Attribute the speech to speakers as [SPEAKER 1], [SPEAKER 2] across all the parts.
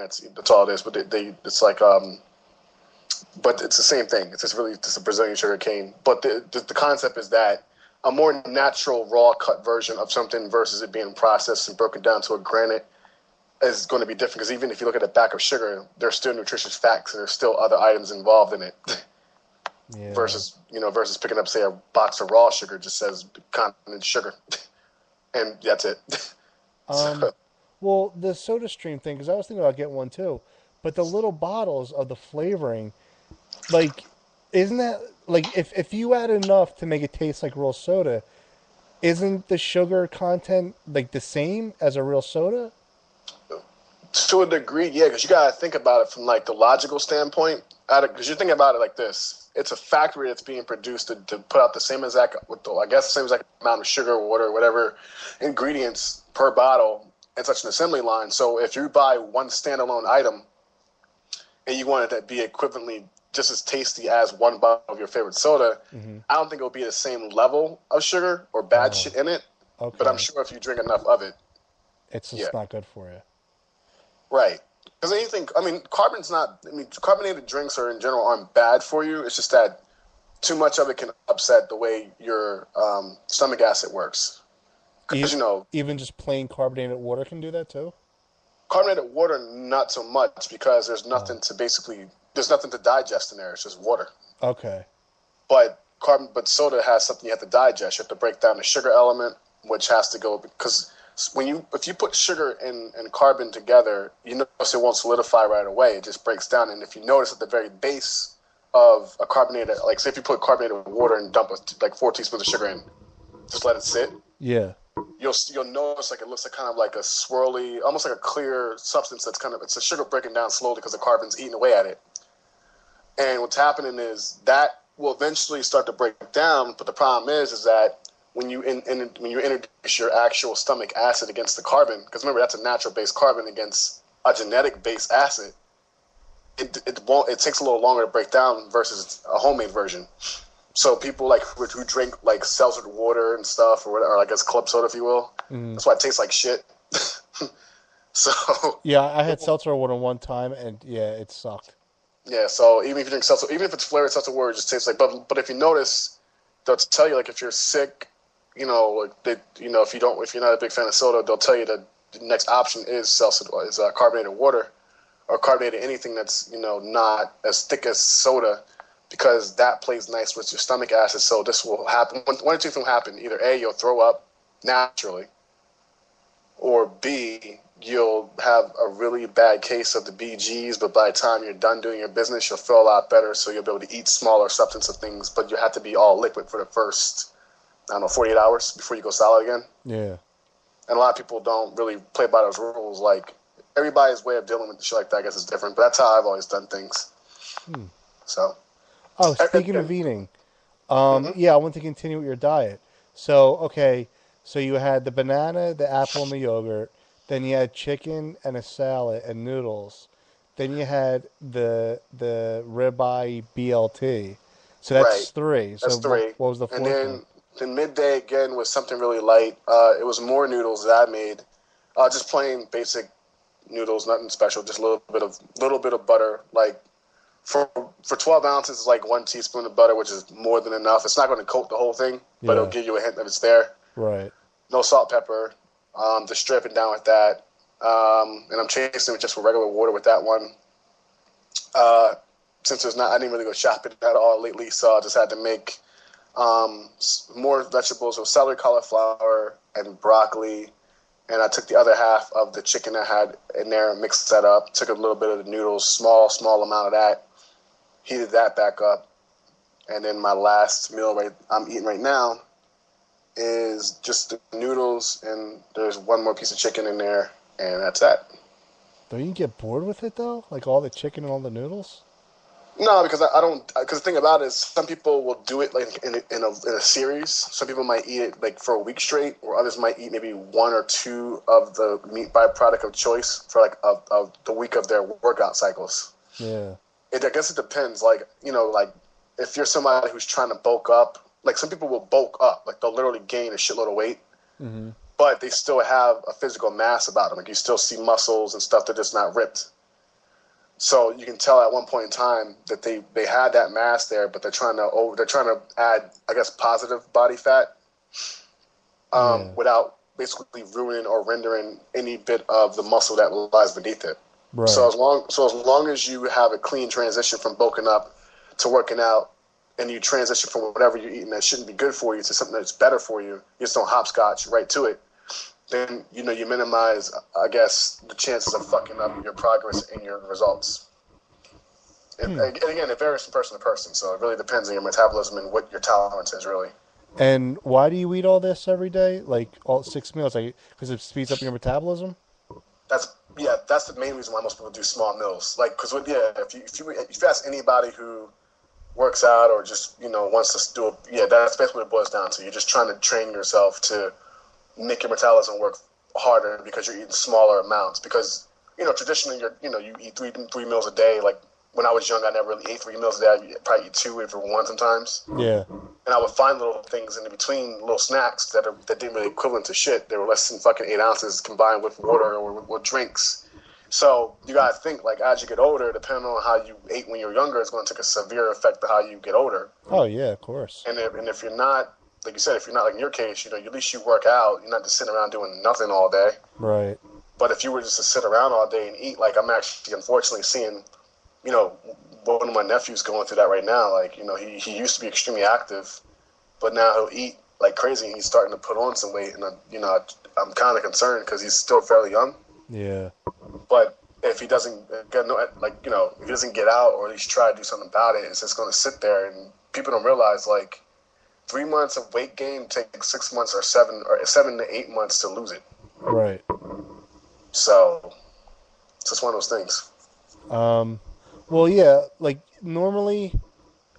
[SPEAKER 1] that's all it is. But it's like but it's the same thing. It's just a Brazilian sugar cane. But the concept is that a more natural raw cut version of something versus it being processed and broken down to a granite is going to be different. Because even if you look at the back of sugar, there's still nutritious facts and there's still other items involved in it.
[SPEAKER 2] Yeah.
[SPEAKER 1] Versus picking up, say, a box of raw sugar just says continent sugar, and that's it.
[SPEAKER 2] Well, the Soda Stream thing, because I was thinking about getting one too, but the little bottles of the flavoring, like, isn't that like if you add enough to make it taste like real soda, isn't the sugar content like the same as a real soda?
[SPEAKER 1] To a degree, yeah, because you gotta think about it from like the logical standpoint. Because you think about it like this: it's a factory that's being produced to put out the same exact, the same exact amount of sugar, water, whatever ingredients per bottle in such an assembly line. So if you buy one standalone item and you want it to be equivalently just as tasty as one bottle of your favorite soda, I don't think it'll be the same level of sugar or bad shit in it.
[SPEAKER 2] Okay.
[SPEAKER 1] But I'm sure if you drink enough of it,
[SPEAKER 2] it's just not good for you.
[SPEAKER 1] Right. Because anything, carbonated drinks in general aren't bad for you. It's just that too much of it can upset the way your stomach acid works. Because,
[SPEAKER 2] even just plain carbonated water can do that too?
[SPEAKER 1] Carbonated water, not so much, because there's nothing to digest in there. It's just water.
[SPEAKER 2] Okay.
[SPEAKER 1] But soda has something you have to digest. You have to break down the sugar element, which has to go, because if you put sugar and carbon together, you notice it won't solidify right away. It just breaks down. And if you notice at the very base of a carbonated, like say if you put carbonated water and dump like 4 teaspoons of sugar in, just let it sit.
[SPEAKER 2] Yeah.
[SPEAKER 1] You'll notice like it looks like kind of like a swirly, almost like a clear substance it's a sugar breaking down slowly because the carbon's eating away at it. And what's happening is that will eventually start to break down. But the problem is that when you introduce your actual stomach acid against the carbon, because remember that's a natural base carbon against a genetic base acid, it takes a little longer to break down versus a homemade version. So people like who drink like seltzer water and stuff, or I guess club soda, if you will, that's why it tastes like shit. So
[SPEAKER 2] yeah, I had seltzer water one time, and yeah, it sucked.
[SPEAKER 1] Yeah, so even if you drink seltzer, even if it's flavored seltzer water, it just tastes like. But if you notice, they'll tell you like if you're sick, if you're not a big fan of soda, they'll tell you that the next option is carbonated water, or carbonated anything that's not as thick as soda, because that plays nice with your stomach acid. So this will happen. One or two things will happen. Either A, you'll throw up naturally, or B, you'll have a really bad case of the BGs, but by the time you're done doing your business, you'll feel a lot better, so you'll be able to eat smaller substance of things, but you have to be all liquid for the first, 48 hours before you go solid again.
[SPEAKER 2] Yeah.
[SPEAKER 1] And a lot of people don't really play by those rules. Like, everybody's way of dealing with shit like that, I guess, is different, but that's how I've always done things. So.
[SPEAKER 2] Oh, speaking of eating, yeah, I want to continue with your diet. So, okay, so you had the banana, the apple, and the yogurt. Then you had chicken and a salad and noodles. Then you had the ribeye BLT. So that's three.
[SPEAKER 1] That's three.
[SPEAKER 2] What was the fourth one?
[SPEAKER 1] Then midday again was something really light. It was more noodles that I made. Just plain basic noodles, nothing special. Just a little bit of butter. Like for 12 ounces, it's like 1 teaspoon of butter, which is more than enough. It's not going to coat the whole thing, but it'll give you a hint that it's there.
[SPEAKER 2] Right.
[SPEAKER 1] No salt, pepper. Just stripping down with that. And I'm chasing it just with regular water with that one. Since I didn't really go shopping at all lately, so I just had to make more vegetables. So celery, cauliflower, and broccoli. And I took the other half of the chicken I had in there and mixed that up. Took a little bit of the noodles, small amount of that. Heated that back up. And then my last meal I'm eating right now is just the noodles, and there's one more piece of chicken in there, and that's that.
[SPEAKER 2] Don't you get bored with it, though? Like all the chicken and all the noodles?
[SPEAKER 1] No, because I don't. Because the thing about it is, some people will do it like in a series. Some people might eat it like for a week straight, or others might eat maybe 1 or 2 of the meat byproduct of choice for like of the week of their workout cycles.
[SPEAKER 2] Yeah.
[SPEAKER 1] I guess it depends. Like like if you're somebody who's trying to bulk up, like some people will bulk up, like they'll literally gain a shitload of weight, but they still have a physical mass about them. Like you still see muscles and stuff; they're just not ripped. So you can tell at one point in time that they had that mass there, but they're trying to add, I guess, positive body fat without basically ruining or rendering any bit of the muscle that lies beneath it.
[SPEAKER 2] Right.
[SPEAKER 1] So as long as you have a clean transition from bulking up to working out, and you transition from whatever you're eating that shouldn't be good for you to something that's better for you, you just don't hopscotch right to it, then you minimize, I guess, the chances of fucking up your progress and your results. And again, it varies from person to person, so it really depends on your metabolism and what your tolerance is, really.
[SPEAKER 2] And why do you eat all this every day? Like all 6 meals? Like because it speeds up your metabolism?
[SPEAKER 1] That's the main reason why most people do small meals. Like, because if you ask anybody who works out or just wants to do it, that's basically what it boils down to. You're just trying to train yourself to make your metabolism work harder because you're eating smaller amounts. Because traditionally you eat three meals a day. Like when I was young, I never really ate 3 meals a day. I probably eat 2 or 1 sometimes.
[SPEAKER 2] Yeah.
[SPEAKER 1] And I would find little things in between, little snacks that didn't really equivalent to shit. They were less than fucking 8 ounces combined with water or with drinks. So you gotta think, like, as you get older, depending on how you ate when you were younger, it's going to take a severe effect on how you get older.
[SPEAKER 2] Oh yeah, of course.
[SPEAKER 1] And if you're not, like you said, if you're not like in your case, at least you work out. You're not just sitting around doing nothing all day.
[SPEAKER 2] Right.
[SPEAKER 1] But if you were just to sit around all day and eat, like I'm actually unfortunately seeing, one of my nephews going through that right now. Like, he used to be extremely active, but now he'll eat like crazy and he's starting to put on some weight. And, I'm kind of concerned because he's still fairly young.
[SPEAKER 2] Yeah.
[SPEAKER 1] But if he doesn't get if he doesn't get out or at least try to do something about it, it's just going to sit there. And people don't realize, like, 3 months of weight gain takes 6 months or 7 to 8 months to lose it.
[SPEAKER 2] Right.
[SPEAKER 1] So it's just one of those things.
[SPEAKER 2] Well, yeah, like normally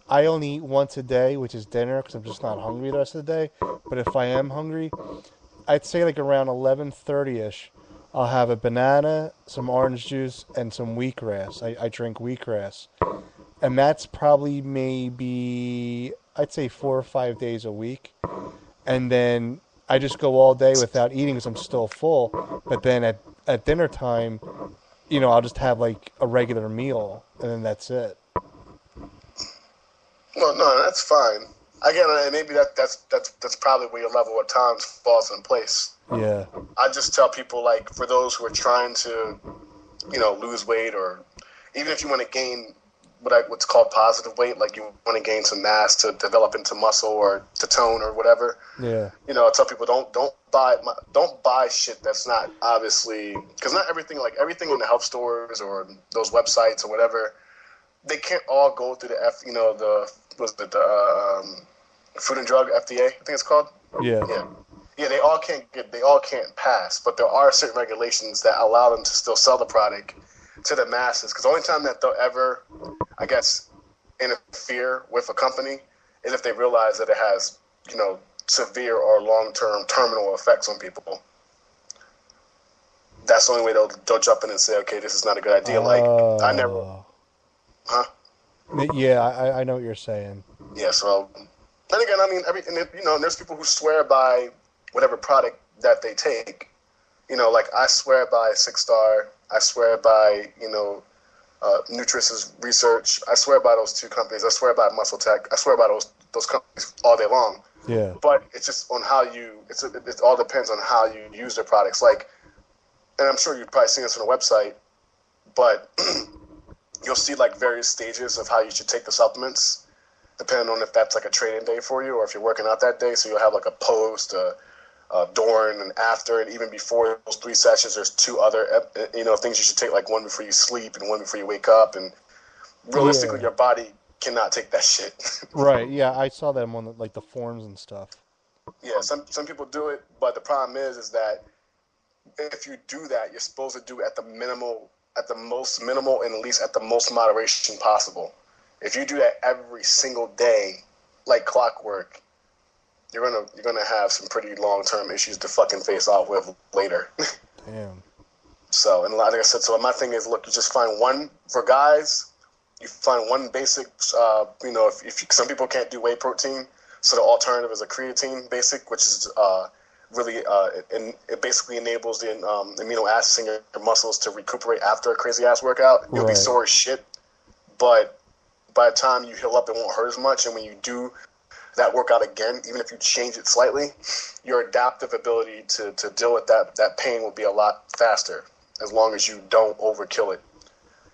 [SPEAKER 2] I only eat once a day, which is dinner, because I'm just not hungry the rest of the day. But if I am hungry, I'd say like around 11:30ish, I'll have a banana, some orange juice, and some wheatgrass. I drink wheatgrass. And that's probably maybe, I'd say 4 or 5 days a week. And then I just go all day without eating because I'm still full. But then at dinner time, I'll just have like a regular meal, and then that's it.
[SPEAKER 1] Well, no, that's fine. Again, maybe that's probably where your level of tolerance falls in place.
[SPEAKER 2] Yeah.
[SPEAKER 1] I just tell people, like, for those who are trying to, lose weight, or even if you want to gain what's called positive weight, like you want to gain some mass to develop into muscle or to tone or whatever.
[SPEAKER 2] Yeah.
[SPEAKER 1] I tell people don't buy shit that's not obviously, because not everything, like everything in the health stores or those websites or whatever, they can't all go through the Food and Drug FDA, I think it's called.
[SPEAKER 2] Yeah.
[SPEAKER 1] Yeah, they all can't pass, but there are certain regulations that allow them to still sell the product to the masses. Because the only time that they'll ever, I guess, interfere with a company is if they realize that it has, severe or long-term terminal effects on people. That's the only way they'll jump in and say, okay, this is not a good idea. Like, I never... Huh?
[SPEAKER 2] Yeah, I know what you're saying.
[SPEAKER 1] Yeah, so... And again, I mean, there's people who swear by whatever product that they take. Like, I swear by Six Star. I swear by, Nutris's research. I swear by those 2 companies. I swear by Muscle Tech. I swear by those companies all day long.
[SPEAKER 2] Yeah.
[SPEAKER 1] But it's just on how it all depends on how you use their products. Like, and I'm sure you've probably seen this on the website, but you'll see like various stages of how you should take the supplements, depending on if that's like a training day for you or if you're working out that day. So you'll have like a post, during and after, and even before those 3 sessions, there's 2 other, things you should take, like 1 before you sleep and 1 before you wake up. And realistically, your body cannot take that shit.
[SPEAKER 2] Right. Yeah, I saw them on the forums and stuff.
[SPEAKER 1] Yeah, some people do it, but the problem is that if you do that, you're supposed to do it at the most minimal, and at least at the most moderation possible. If you do that every single day, like clockwork, you're gonna have some pretty long-term issues to fucking face off with later.
[SPEAKER 2] Damn.
[SPEAKER 1] So, and like I said, so my thing is, look, you just find one for guys. You find one basic, if some people can't do whey protein, so the alternative is a creatine basic, which is really, and it basically enables the amino acids in your muscles to recuperate after a crazy ass workout. You'll be sore as shit, but by the time you heal up, it won't hurt as much. And when you do that workout again, even if you change it slightly, your adaptive ability to deal with that pain will be a lot faster, as long as you don't overkill it.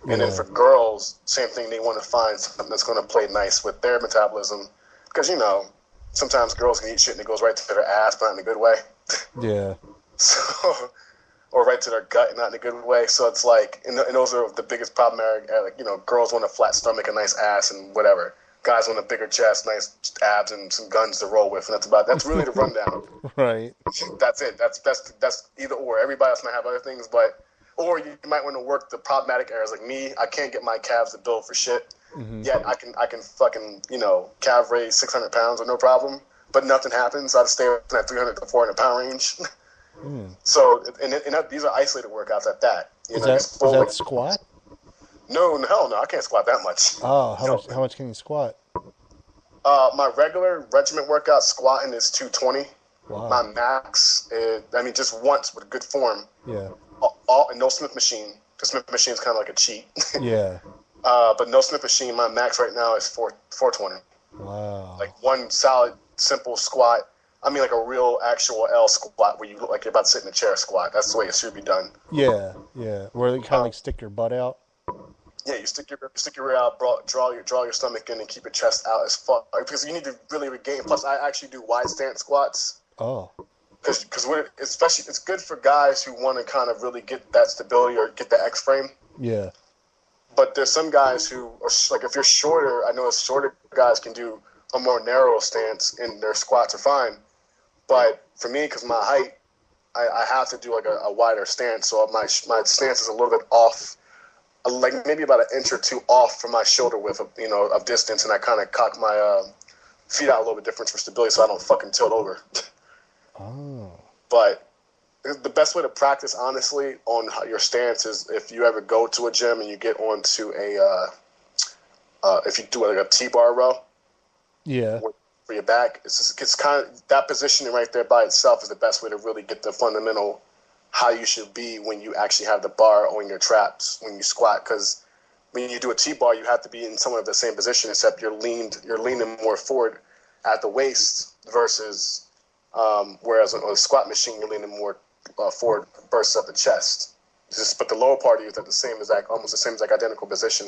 [SPEAKER 1] And then for girls, same thing. They want to find something that's going to play nice with their metabolism, because sometimes girls can eat shit and it goes right to their ass, but not in a good way.
[SPEAKER 2] Yeah.
[SPEAKER 1] So, or right to their gut, and not in a good way. So it's like, and those are the biggest problem. Girls want a flat stomach, a nice ass, and whatever. Guys want a bigger chest, nice abs, and some guns to roll with, and that's really the rundown.
[SPEAKER 2] Right.
[SPEAKER 1] That's it. That's either or. Everybody else might have other things, or you might want to work the problematic areas. Like me, I can't get my calves to build for shit. Mm-hmm. Yet I can fucking calf raise 600 pounds with no problem, but nothing happens. I stay in that 300 to 400 pound range. So and these are isolated workouts at that.
[SPEAKER 2] Is that squat?
[SPEAKER 1] No, hell no, I can't squat that much.
[SPEAKER 2] Oh, how much can you squat?
[SPEAKER 1] My regular regiment workout squatting is 220.
[SPEAKER 2] Wow.
[SPEAKER 1] My max is, just once with good form.
[SPEAKER 2] Yeah.
[SPEAKER 1] And no Smith machine. The Smith machine is kind of like a cheat.
[SPEAKER 2] Yeah.
[SPEAKER 1] But no Smith machine. My max right now is 420.
[SPEAKER 2] Wow.
[SPEAKER 1] Like one solid, simple squat. Like a real actual L squat where you look like you're about to sit in a chair squat. That's the way it should be done.
[SPEAKER 2] Yeah, yeah. Where you kind of stick your butt out.
[SPEAKER 1] Yeah, you stick your rear out, draw your stomach in, and keep your chest out as far, because you need to really regain. Plus, I actually do wide stance squats.
[SPEAKER 2] Oh.
[SPEAKER 1] Because especially it's good for guys who want to kind of really get that stability or get the X frame.
[SPEAKER 2] Yeah.
[SPEAKER 1] But there's some guys who are like, if you're shorter, I know shorter guys can do a more narrow stance and their squats are fine. But for me, because my height, I have to do like a wider stance. So my stance is a little bit off, like maybe about an inch or two off from my shoulder width of distance, and I kind of cock my feet out a little bit different for stability, so I don't fucking tilt over.
[SPEAKER 2] Oh.
[SPEAKER 1] But the best way to practice, honestly, on your stance is if you ever go to a gym and you get onto if you do like a T-bar row.
[SPEAKER 2] Yeah.
[SPEAKER 1] For your back, it's kind of that positioning right there by itself is the best way to really get the fundamental how you should be when you actually have the bar on your traps when you squat. Because when you do a T-bar, you have to be in somewhat of the same position, except you're leaning more forward at the waist versus whereas on a squat machine you're leaning more forward versus at the chest. But the lower part of you is at almost the same exact identical position.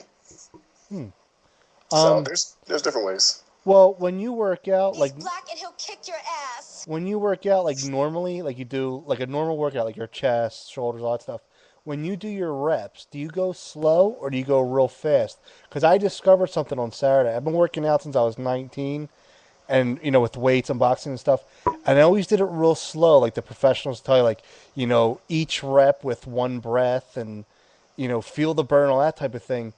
[SPEAKER 1] So there's different ways.
[SPEAKER 2] Well, when you work out,
[SPEAKER 3] He's black and he'll kick your ass.
[SPEAKER 2] When you work out like normally, like you do like a normal workout, like your chest, shoulders, all that stuff. When you do your reps, do you go slow or do you go real fast? Because I discovered something on Saturday. I've been working out since I was 19, and with weights and boxing and stuff. And I always did it real slow, like the professionals tell you, like each rep with one breath, and feel the burn, all that type of thing.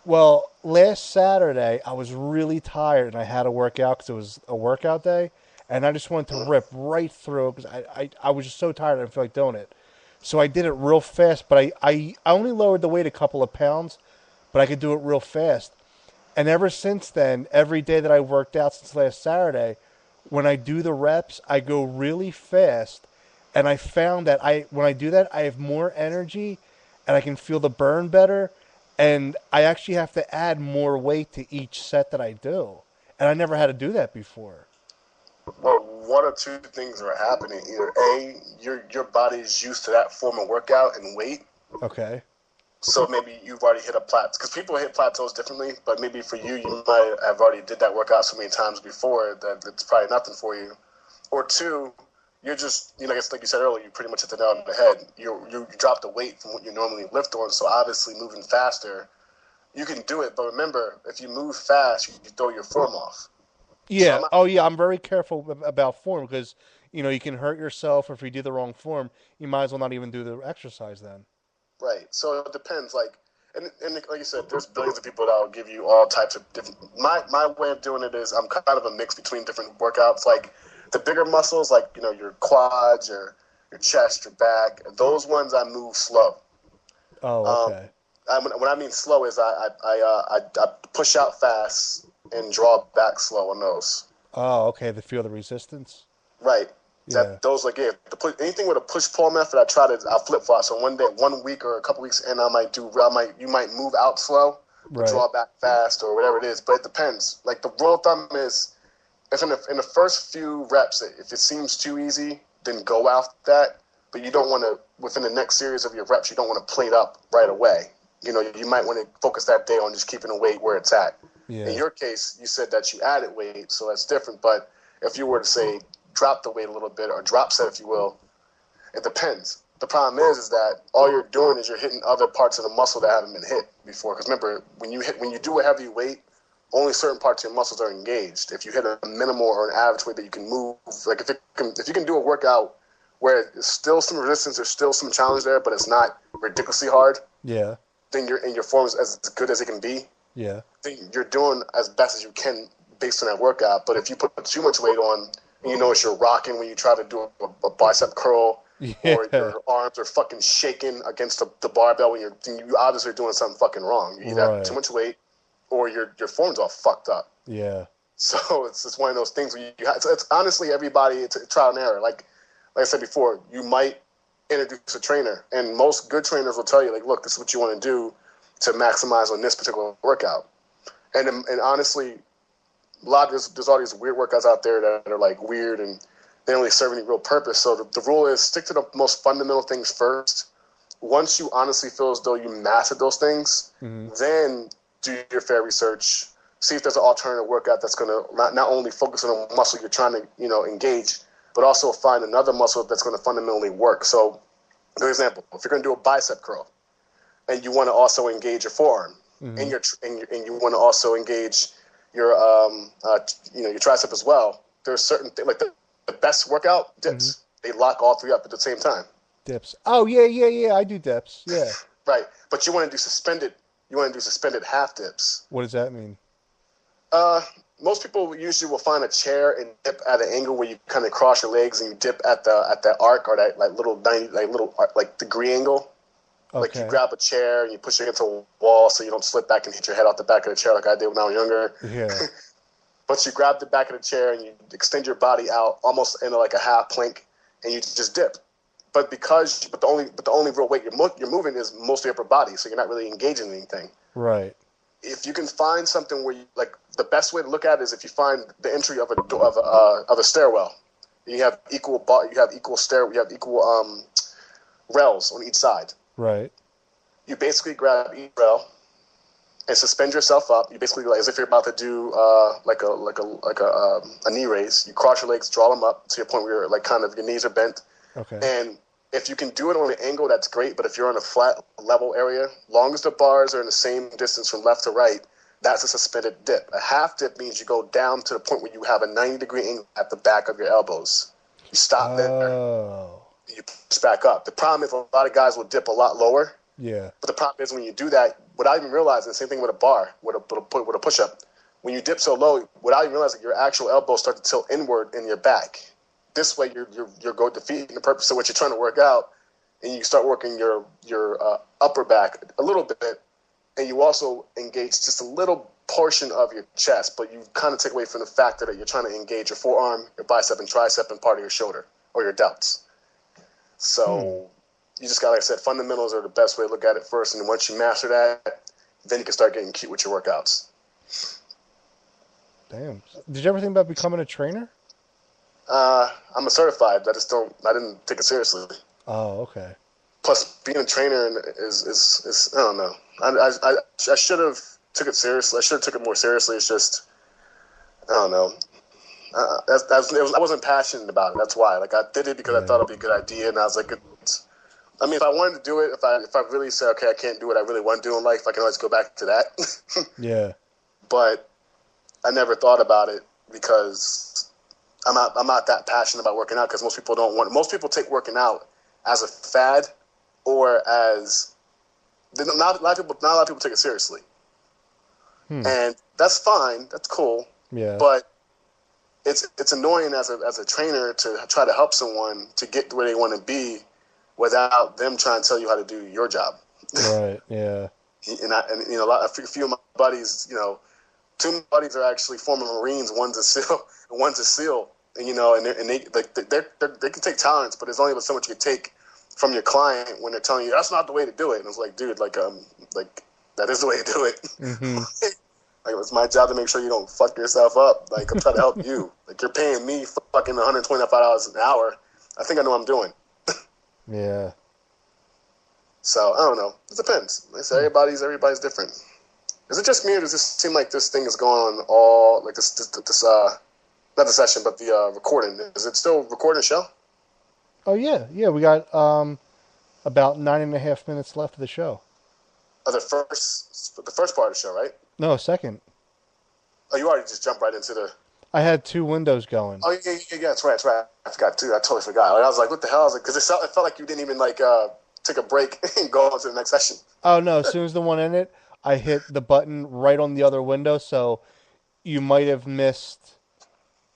[SPEAKER 2] Well, last Saturday, I was really tired, and I had to work out because it was a workout day, and I just wanted to rip right through because I was just so tired I didn't feel like doing it. So I did it real fast, but I only lowered the weight a couple of pounds, but I could do it real fast. And ever since then, every day that I worked out since last Saturday, when I do the reps, I go really fast, and I found that when I do that, I have more energy, and I can feel the burn better. And I actually have to add more weight to each set that I do. And I never had to do that before.
[SPEAKER 1] Well, one or two things are happening. Either A, your body is used to that form of workout and weight.
[SPEAKER 2] Okay.
[SPEAKER 1] So maybe you've already hit a plateau. Because people hit plateaus differently. But maybe for you, you might have already did that workout so many times before that it's probably nothing for you. Or two, you're just, like you said earlier, you pretty much hit the nail on the head. You drop the weight from what you normally lift on, so obviously moving faster, you can do it. But remember, if you move fast, you throw your form off.
[SPEAKER 2] Yeah. I'm very careful about form because, you can hurt yourself, or if you do the wrong form, you might as well not even do the exercise then.
[SPEAKER 1] Right. So it depends. And like you said, there's billions of people that will give you all types of different. My way of doing it is I'm kind of a mix between different workouts. Like the bigger muscles, like your quads, your chest, your back, those ones I move slow.
[SPEAKER 2] Oh, okay.
[SPEAKER 1] What I mean slow is I push out fast and draw back slow on those.
[SPEAKER 2] Oh, okay. To feel the resistance.
[SPEAKER 1] Right.
[SPEAKER 2] Yeah.
[SPEAKER 1] Those like anything with a push pull method, I flip flop. So one day, 1 week or a couple weeks in, you might move out slow, but
[SPEAKER 2] Right.
[SPEAKER 1] draw back fast or whatever it is. But it depends. Like the rule of thumb is, if in the first few reps, if it seems too easy, then go after that. But you don't want to, within the next series of your reps, you don't want to plate up right away. You know, you might want to focus that day on just keeping the weight where it's at.
[SPEAKER 2] Yeah.
[SPEAKER 1] In your case, you said that you added weight, so that's different. But if you were to say drop the weight a little bit, or drop set, if you will, it depends. The problem is that all you're doing is you're hitting other parts of the muscle that haven't been hit before. Because remember, when you do a heavy weight, only certain parts of your muscles are engaged. If you hit a minimal or an average weight that you can move, like if you can do a workout where there's still some resistance, there's still some challenge there, but it's not ridiculously hard,
[SPEAKER 2] Yeah.
[SPEAKER 1] then your form is as good as it can be.
[SPEAKER 2] Yeah.
[SPEAKER 1] Then you're doing as best as you can based on that workout. But if you put too much weight on, and you notice you're rocking when you try to do a bicep curl,
[SPEAKER 2] Yeah.
[SPEAKER 1] or your arms are fucking shaking against the barbell, when you obviously are doing something fucking wrong. You either have too much weight, or your form's all fucked up.
[SPEAKER 2] Yeah.
[SPEAKER 1] So it's one of those things where it's honestly everybody, it's a trial and error. Like I said before, you might introduce a trainer, and most good trainers will tell you, like, look, this is what you want to do to maximize on this particular workout. And honestly, there's all these weird workouts out there that are like weird and they don't really serve any real purpose. So the rule is stick to the most fundamental things first. Once you honestly feel as though you mastered those things, then do your fair research. See if there's an alternative workout that's going to not only focus on a muscle you're trying to engage, but also find another muscle that's going to fundamentally work. So, for example, if you're going to do a bicep curl, and you want to also engage your forearm, and you want to also engage your your tricep as well. There's certain things like the best workout dips. They lock all three up at the same time.
[SPEAKER 2] Dips. Oh yeah. I do dips. Yeah.
[SPEAKER 1] Right, but you want to do suspended. You want to do suspended half dips.
[SPEAKER 2] What does that mean?
[SPEAKER 1] Most people usually will find a chair and dip at an angle where you kind of cross your legs and you dip at that arc, or that little degree angle.
[SPEAKER 2] Okay.
[SPEAKER 1] Like you grab a chair and you push it against a wall so you don't slip back and hit your head off the back of the chair like I did when I was younger.
[SPEAKER 2] Yeah.
[SPEAKER 1] But you grab the back of the chair and you extend your body out almost into like a half plank and you just dip. But the only real weight you're moving is mostly upper body, so you're not really engaging anything.
[SPEAKER 2] Right.
[SPEAKER 1] If you can find something where the best way to look at it is if you find the entry of a stairwell. You have equal rails on each side.
[SPEAKER 2] Right.
[SPEAKER 1] You basically grab each rail and suspend yourself up. You basically, like, as if you're about to do a knee raise. You cross your legs, draw them up to your point where your knees are bent.
[SPEAKER 2] Okay.
[SPEAKER 1] And if you can do it on an angle, that's great. But if you're on a flat level area, long as the bars are in the same distance from left to right, that's a suspended dip. A half dip means you go down to the point where you have a 90-degree angle at the back of your elbows. You stop there. You push back up. The problem is a lot of guys will dip a lot lower.
[SPEAKER 2] Yeah.
[SPEAKER 1] But the problem is when you do that, without even realizing, the same thing with a bar, with a push-up. When you dip so low, without even realizing, your actual elbows start to tilt inward in your back. This way, you're going defeating the purpose of what you're trying to work out, and you start working your upper back a little bit, and you also engage just a little portion of your chest, but you kind of take away from the factor that you're trying to engage your forearm, your bicep and tricep, and part of your shoulder or your delts. So you just got, like I said, fundamentals are the best way to look at it first, and then once you master that, then you can start getting cute with your workouts.
[SPEAKER 2] Damn. Did you ever think about becoming a trainer?
[SPEAKER 1] I'm a certified. I didn't take it seriously.
[SPEAKER 2] Oh, okay.
[SPEAKER 1] Plus, being a trainer is I don't know. I should have took it seriously. I should have took it more seriously. It's just, I don't know. I wasn't passionate about it. That's why. Like, I did it because I thought it'd be a good idea, and I was like, if I wanted to do it, if I really said, okay, I can't do what I really want to do in life, I can always go back to that.
[SPEAKER 2] Yeah.
[SPEAKER 1] But I never thought about it because I'm not that passionate about working out, because most people take working out as a fad, or as not a lot of people take it seriously. And that's fine, that's cool.
[SPEAKER 2] Yeah.
[SPEAKER 1] But it's annoying as a trainer to try to help someone to get to where they want to be without them trying to tell you how to do your job.
[SPEAKER 2] Right. Yeah.
[SPEAKER 1] A few of my buddies, two buddies are actually former Marines. One's a SEAL, and one's a SEAL. and they can take talents, but there's only so much you can take from your client when they're telling you that's not the way to do it. And it's like, dude, like that is the way to do it.
[SPEAKER 2] Mm-hmm.
[SPEAKER 1] Like, it's my job to make sure you don't fuck yourself up. Like, I'm trying to help you. Like, you're paying me fucking $125 an hour. I think I know what I'm doing.
[SPEAKER 2] Yeah.
[SPEAKER 1] So I don't know. It depends. Like I said, everybody's different. Is it just me, or does this seem like this thing is going on all like this not the session, but the recording? Is it still recording the show?
[SPEAKER 2] Oh yeah. We got about 9.5 minutes left of the show.
[SPEAKER 1] The first part of the show, right?
[SPEAKER 2] No, second.
[SPEAKER 1] Oh, you already just jumped right into the.
[SPEAKER 2] I had 2 windows going.
[SPEAKER 1] Oh yeah, that's right. I forgot too. I totally forgot. Like, I was like, what the hell? I was like, because it felt like you didn't even like take a break and go on to the next session.
[SPEAKER 2] Oh no! As soon as the one ended, I hit the button right on the other window, so you might have missed,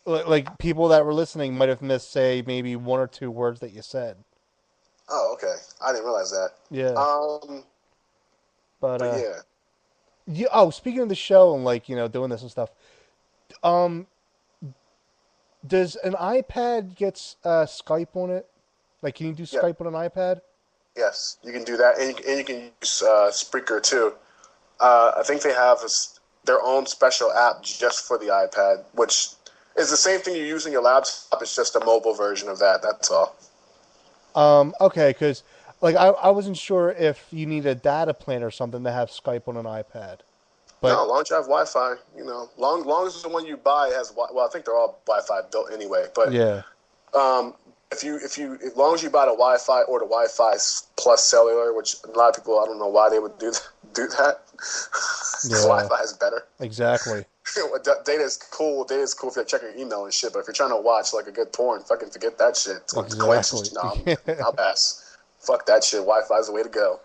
[SPEAKER 2] like people that were listening might have missed, say, maybe 1 or 2 words that you said.
[SPEAKER 1] Oh, okay. I didn't realize that.
[SPEAKER 2] Yeah. But
[SPEAKER 1] yeah.
[SPEAKER 2] Yeah, oh, speaking of the show and like doing this and stuff, does an iPad get Skype on it? Like, can you do Skype on an iPad?
[SPEAKER 1] Yes, you can do that, and you can use Spreaker too. I think they have their own special app just for the iPad, which is the same thing you use in your laptop. It's just a mobile version of that. That's all.
[SPEAKER 2] Okay, because like I wasn't sure if you need a data plan or something to have Skype on an iPad. But
[SPEAKER 1] no, as long as you have Wi-Fi, long as the one you buy has. Well, I think they're all Wi-Fi built anyway. But
[SPEAKER 2] yeah.
[SPEAKER 1] As long as you buy the Wi-Fi or the Wi-Fi plus cellular, which a lot of people, I don't know why they would do that.
[SPEAKER 2] Yeah.
[SPEAKER 1] Wi-Fi is better.
[SPEAKER 2] Exactly.
[SPEAKER 1] Data is cool. Data is cool if you're checking your email and shit. But if you're trying to watch like a good porn, fucking forget that shit. It's going to glitch. I'll pass. Fuck that shit. Wi-Fi is the way to go.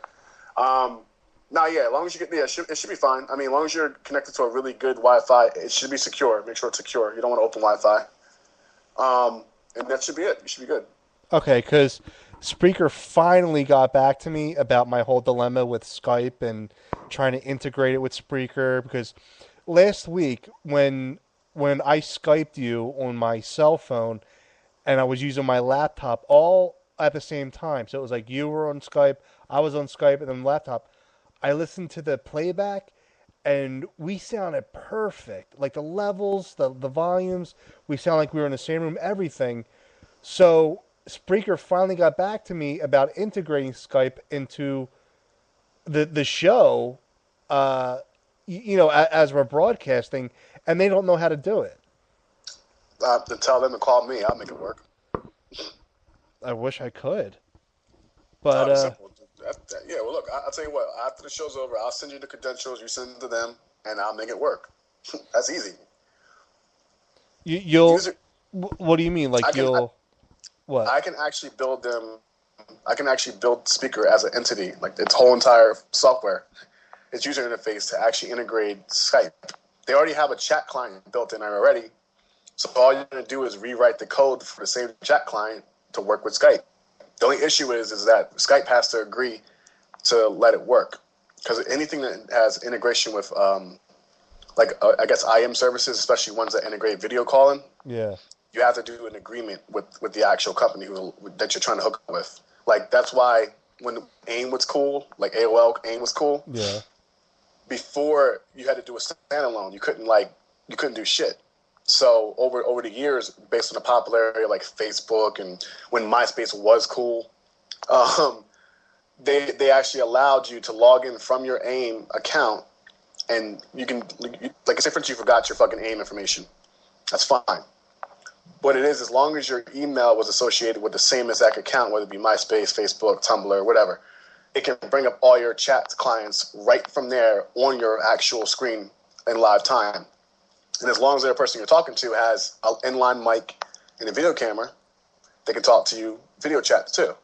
[SPEAKER 1] As long as you get it should be fine. I mean, as long as you're connected to a really good Wi-Fi, it should be secure. Make sure it's secure. You don't want to open Wi-Fi. And that should be it. You should be good.
[SPEAKER 2] Okay, because Spreaker finally got back to me about my whole dilemma with Skype and trying to integrate it with Spreaker. Because last week, when I Skyped you on my cell phone and I was using my laptop all at the same time, so it was like you were on Skype, I was on Skype, and then laptop, I listened to the playback, and we sounded perfect. Like the levels, the volumes, we sound like we were in the same room, everything. So Spreaker finally got back to me about integrating Skype into the show, as we're broadcasting, and they don't know how to do it.
[SPEAKER 1] To tell them to call me, I'll make it work.
[SPEAKER 2] I wish I could. But
[SPEAKER 1] well, look, I'll tell you what. After the show's over, I'll send you the credentials. You send it to them, and I'll make it work. That's easy.
[SPEAKER 2] What do you mean? Like what?
[SPEAKER 1] I can actually build them. I can actually build Spreaker as an entity, like its whole entire software, its user interface to actually integrate Skype. They already have a chat client built in there already, so all you're going to do is rewrite the code for the same chat client to work with Skype. The only issue is that Skype has to agree to let it work, because anything that has integration with, I guess IM services, especially ones that integrate video calling,
[SPEAKER 2] yeah,
[SPEAKER 1] you have to do an agreement with the actual company that you're trying to hook up with. Like, that's why when AIM was cool, like AOL AIM was cool.
[SPEAKER 2] Yeah.
[SPEAKER 1] Before you had to do a standalone, you couldn't do shit. So over the years, based on the popularity of like Facebook and when MySpace was cool, they actually allowed you to log in from your AIM account, and you can, like, say for instance you forgot your fucking AIM information. That's fine. What it is, as long as your email was associated with the same exact account, whether it be MySpace, Facebook, Tumblr, whatever, it can bring up all your chat clients right from there on your actual screen in live time. And as long as the person you're talking to has an inline mic and a video camera, they can talk to you video chat too.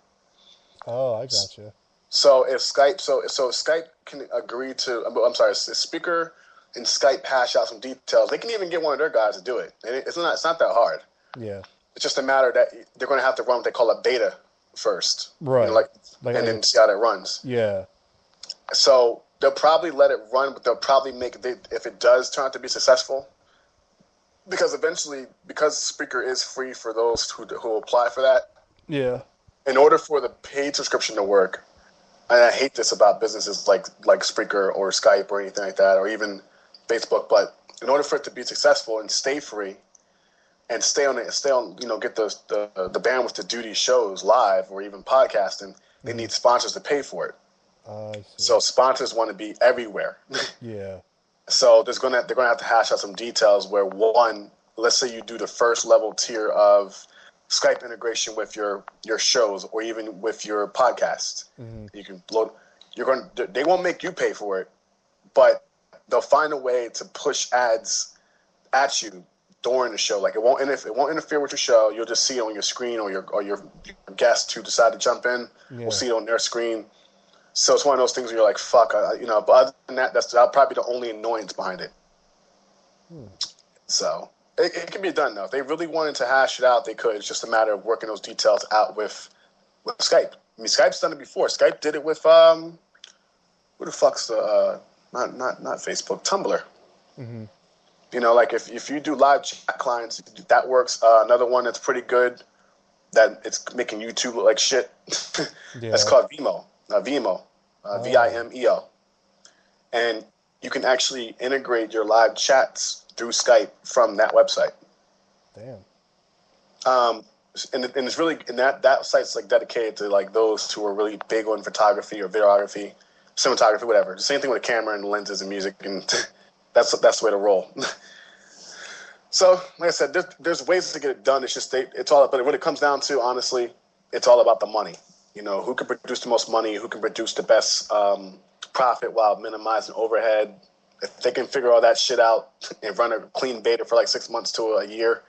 [SPEAKER 2] Oh, I gotcha.
[SPEAKER 1] So if Skype can agree to, I'm sorry, if Spreaker and Skype hash out some details, they can even get one of their guys to do it. It's not that hard.
[SPEAKER 2] Yeah. It's
[SPEAKER 1] just a matter that they're going to have to run what they call a beta first.
[SPEAKER 2] Right.
[SPEAKER 1] And then see how that runs.
[SPEAKER 2] Yeah.
[SPEAKER 1] So they'll probably let it run, but they'll probably if it does turn out to be successful, because eventually, because Spreaker is free for those who apply for that.
[SPEAKER 2] Yeah.
[SPEAKER 1] In order for the paid subscription to work, and I hate this about businesses like Spreaker or Skype or anything like that, or even Facebook, but in order for it to be successful and stay free and stay on, get the bandwidth to do these shows live or even podcasting, they need sponsors to pay for it.
[SPEAKER 2] I see.
[SPEAKER 1] So sponsors want to be everywhere.
[SPEAKER 2] Yeah.
[SPEAKER 1] So they're gonna have to hash out some details where, one, let's say you do the first level tier of Skype integration with your shows or even with your podcast. You can load. They won't make you pay for it, but they'll find a way to push ads at you during the show. Like it won't interfere with your show. You'll just see it on your screen, or your guests who decide to jump in will see it on their screen. So it's one of those things where you're like, fuck, but other than that, that'll probably be the only annoyance behind it. So it can be done, though. If they really wanted to hash it out, they could. It's just a matter of working those details out with Skype. I mean, Skype's done it before. Skype did it with, who the fuck's the, not Facebook, Tumblr. You know, like if you do live chat clients, that works. Another one that's pretty good, that it's making YouTube look like shit, that's called Vimeo. Vimeo. Vimeo. And you can actually integrate your live chats through Skype from that website.
[SPEAKER 2] Damn.
[SPEAKER 1] And it's really, and that site's like dedicated to like those who are really big on photography or videography, cinematography, whatever. The same thing with a camera and lenses and music, and that's the way to roll. So, like I said, there's ways to get it done. It's just but when it comes down to, honestly, it's all about the money. You know, who can produce the most money, who can produce the best profit while minimizing overhead. If they can figure all that shit out and run a clean beta for like 6 months to a year,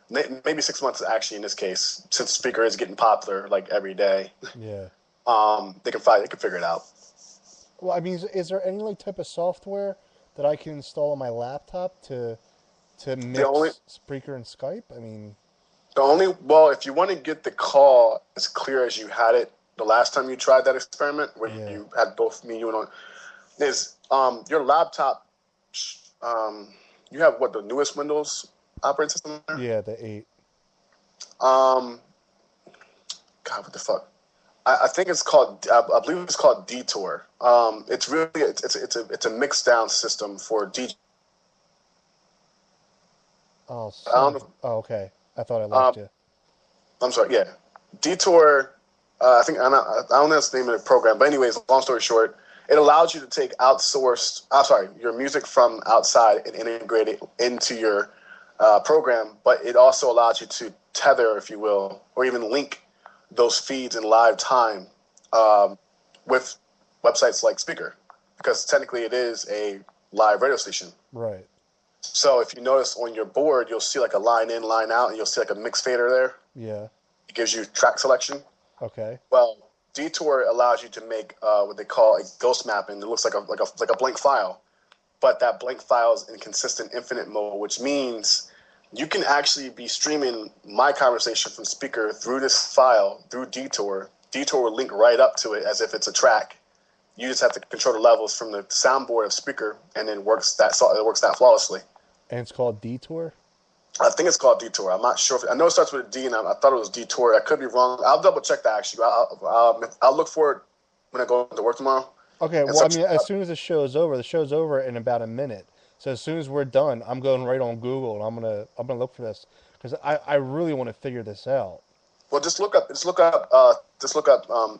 [SPEAKER 1] maybe 6 months actually in this case, since Spreaker is getting popular like every day.
[SPEAKER 2] Yeah.
[SPEAKER 1] They can figure it out.
[SPEAKER 2] Well, I mean, is there any like type of software that I can install on my laptop to mix Spreaker and Skype? I mean,
[SPEAKER 1] if you want to get the call as clear as you had it the last time you tried that experiment, where you had both me, you, and on, is your laptop. You have what, the newest Windows operating system there?
[SPEAKER 2] Yeah, the 8.
[SPEAKER 1] God, what the fuck? I think it's called. I believe it's called Detour. It's really it's a mixed down system for DJ.
[SPEAKER 2] Oh, okay. I thought I lost you.
[SPEAKER 1] I'm sorry. Yeah, Detour. I think I don't know the name of the program, but anyways, long story short, it allows you to take your music from outside and integrate it into your program, but it also allows you to tether, if you will, or even link those feeds in live time with websites like Spreaker, because technically it is a live radio station.
[SPEAKER 2] Right.
[SPEAKER 1] So if you notice on your board, you'll see like a line in, line out, and you'll see like a mix fader there.
[SPEAKER 2] Yeah.
[SPEAKER 1] It gives you track selection.
[SPEAKER 2] Okay.
[SPEAKER 1] Well, Detour allows you to make what they call a ghost mapping. It looks like a blank file, but that blank file is in consistent infinite mode, which means you can actually be streaming my conversation from Spreaker through this file, through Detour. Detour will link right up to it as if it's a track. You just have to control the levels from the soundboard of Spreaker, and then it works that flawlessly.
[SPEAKER 2] And it's called Detour?
[SPEAKER 1] I think it's called Detour. I'm not sure. I know it starts with a D, and I thought it was Detour. I could be wrong. I'll double check that, actually. I'll look for it when I go to work tomorrow.
[SPEAKER 2] Okay, well, I mean, as soon as the show's over in about a minute. So as soon as we're done, I'm going right on Google, and I'm gonna look for this, because I really want to figure this out.
[SPEAKER 1] Well, just look up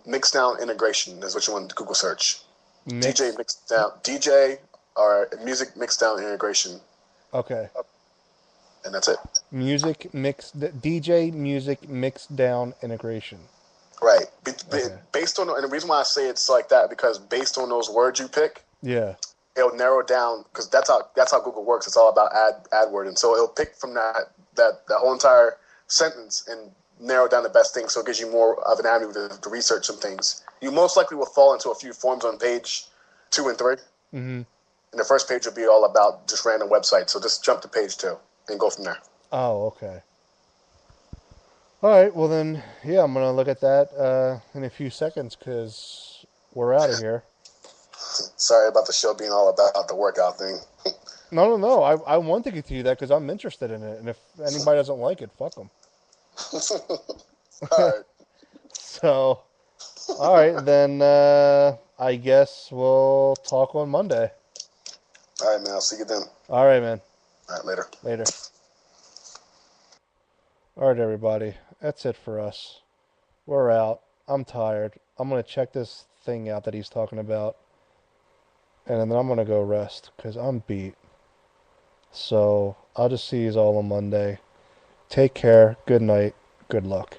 [SPEAKER 1] Mixdown integration is what you want to Google search. DJ or music Mixdown integration.
[SPEAKER 2] Okay.
[SPEAKER 1] And that's it.
[SPEAKER 2] DJ music mixed down integration.
[SPEAKER 1] Right. Based on, and the reason why I say it's like that, because based on those words you pick, it'll narrow down, because that's how Google works. It's all about ad word, and so it'll pick from that whole entire sentence and narrow down the best thing, so it gives you more of an avenue to research some things. You most likely will fall into a few forms on page 2 and 3. Mm-hmm. And the first page will be all about just random websites, so just jump to page 2 and go from there.
[SPEAKER 2] Oh, okay. All right, well then, yeah, I'm going to look at that in a few seconds, because we're out of here.
[SPEAKER 1] Sorry about the show being all about the workout thing.
[SPEAKER 2] No. I want to continue that because I'm interested in it, and if anybody doesn't like it, fuck them.
[SPEAKER 1] All right.
[SPEAKER 2] So, all right, then I guess we'll talk on Monday.
[SPEAKER 1] All right, man. I'll see you then.
[SPEAKER 2] All right, man.
[SPEAKER 1] All right, later.
[SPEAKER 2] Later. All right, everybody. That's it for us. We're out. I'm tired. I'm going to check this thing out that he's talking about. And then I'm going to go rest because I'm beat. So I'll just see you all on Monday. Take care. Good night. Good luck.